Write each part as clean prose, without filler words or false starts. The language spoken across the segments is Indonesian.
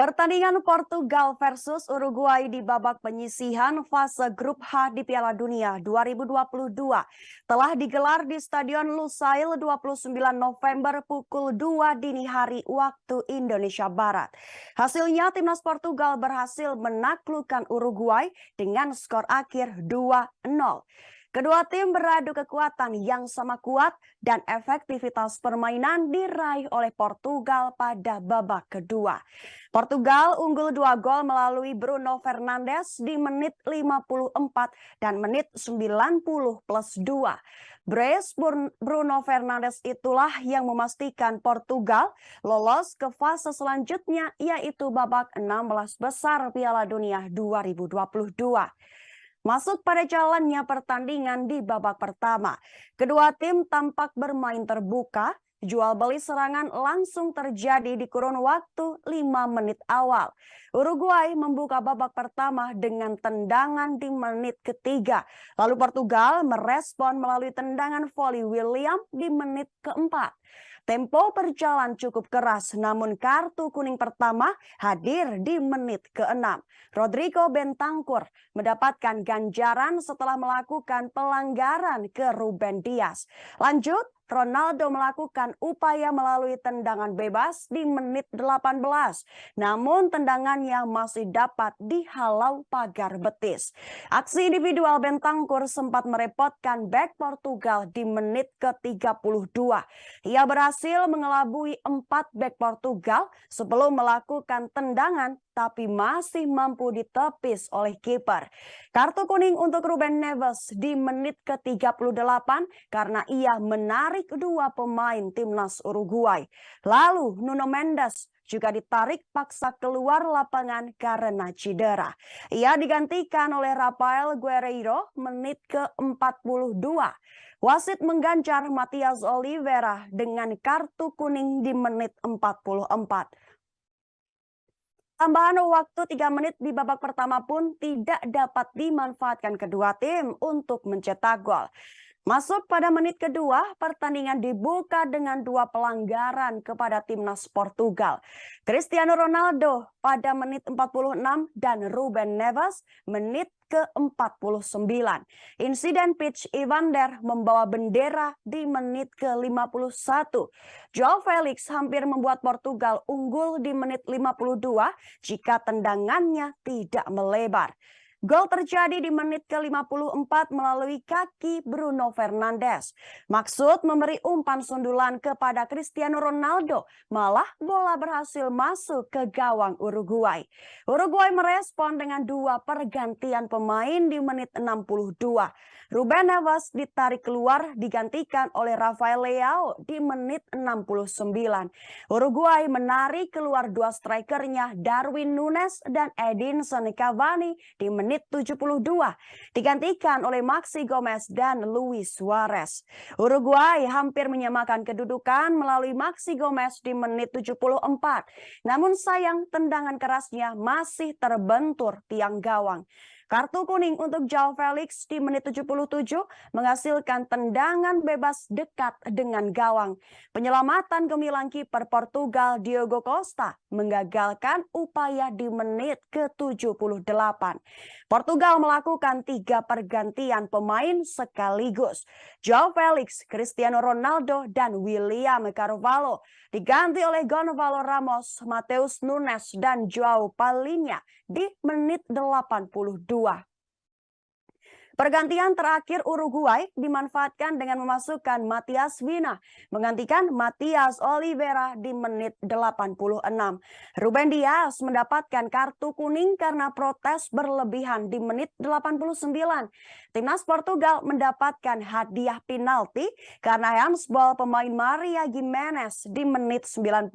Pertandingan Portugal versus Uruguay di babak penyisihan fase grup H di Piala Dunia 2022 telah digelar di Stadion Lusail 29 November pukul 2 dini hari waktu Indonesia Barat. Hasilnya timnas Portugal berhasil menaklukkan Uruguay dengan skor akhir 2-0. Kedua tim beradu kekuatan yang sama kuat dan efektivitas permainan diraih oleh Portugal pada babak kedua. Portugal unggul 2 gol melalui Bruno Fernandes di menit 54 dan menit 90 plus 2. Brace Bruno Fernandes itulah yang memastikan Portugal lolos ke fase selanjutnya, yaitu babak 16 besar Piala Dunia 2022. Masuk pada jalannya pertandingan di babak pertama. Kedua tim tampak bermain terbuka, jual beli serangan langsung terjadi di kurun waktu 5 menit awal. Uruguay membuka babak pertama dengan tendangan di menit ketiga. Lalu Portugal merespon melalui tendangan voli William di menit keempat. Tempo berjalan cukup keras, namun kartu kuning pertama hadir di menit ke-6. Rodrigo Bentancur mendapatkan ganjaran setelah melakukan pelanggaran ke Ruben Dias. Lanjut, Ronaldo melakukan upaya melalui tendangan bebas di menit 18. Namun tendangannya masih dapat dihalau pagar betis. Aksi individual Bentancur sempat merepotkan bek Portugal di menit ke-32. Ia berhasil mengelabui 4 bek Portugal sebelum melakukan tendangan tapi masih mampu ditepis oleh kiper. Kartu kuning untuk Ruben Neves di menit ke-38 karena ia menarik dua pemain timnas Uruguay. Lalu Nuno Mendes juga ditarik paksa keluar lapangan karena cedera. Ia digantikan oleh Rafael Guerreiro menit ke-42. Wasit mengganjar Matias Oliveira dengan kartu kuning di menit 44. Tambahan waktu 3 menit di babak pertama pun tidak dapat dimanfaatkan kedua tim untuk mencetak gol. Masuk pada menit kedua, pertandingan dibuka dengan 2 pelanggaran kepada timnas Portugal. Cristiano Ronaldo pada menit 46 dan Ruben Neves menit ke-49. Insiden pitch Evander membawa bendera di menit ke-51. Joao Felix hampir membuat Portugal unggul di menit 52 jika tendangannya tidak melebar. Gol terjadi di menit ke-54 melalui kaki Bruno Fernandes. Maksud memberi umpan sundulan kepada Cristiano Ronaldo, malah bola berhasil masuk ke gawang Uruguay. Uruguay merespon dengan 2 pergantian pemain di menit 62. Ruben Neves ditarik keluar digantikan oleh Rafael Leao di menit 69. Uruguay menarik keluar 2 strikernya Darwin Núñez dan Edinson Cavani di menit 72, digantikan oleh Maxi Gomez dan Luis Suarez. Uruguay hampir menyamakan kedudukan melalui Maxi Gomez di menit 74. Namun sayang tendangan kerasnya masih terbentur tiang gawang. Kartu kuning untuk Joao Felix di menit 77 menghasilkan tendangan bebas dekat dengan gawang. Penyelamatan gemilang kiper Portugal Diogo Costa menggagalkan upaya di menit ke-78. Portugal melakukan 3 pergantian pemain sekaligus. Joao Felix, Cristiano Ronaldo, dan William Carvalho diganti oleh Gonçalo Ramos, Matheus Nunes, dan Joao Palhinha di menit 82. Pergantian terakhir Uruguay dimanfaatkan dengan memasukkan Matias Vina menggantikan Matias Oliveira di menit 86. Ruben Dias mendapatkan kartu kuning karena protes berlebihan di menit 89. Timnas Portugal mendapatkan hadiah penalti karena handsball pemain Maria Gimenez di menit 90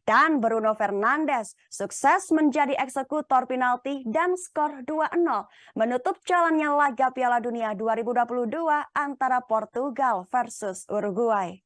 dan Bruno Fernandes sukses menjadi eksekutor penalti dan skor 2-0 menutup jalannya laga Piala Dunia 2022 antara Portugal versus Uruguay.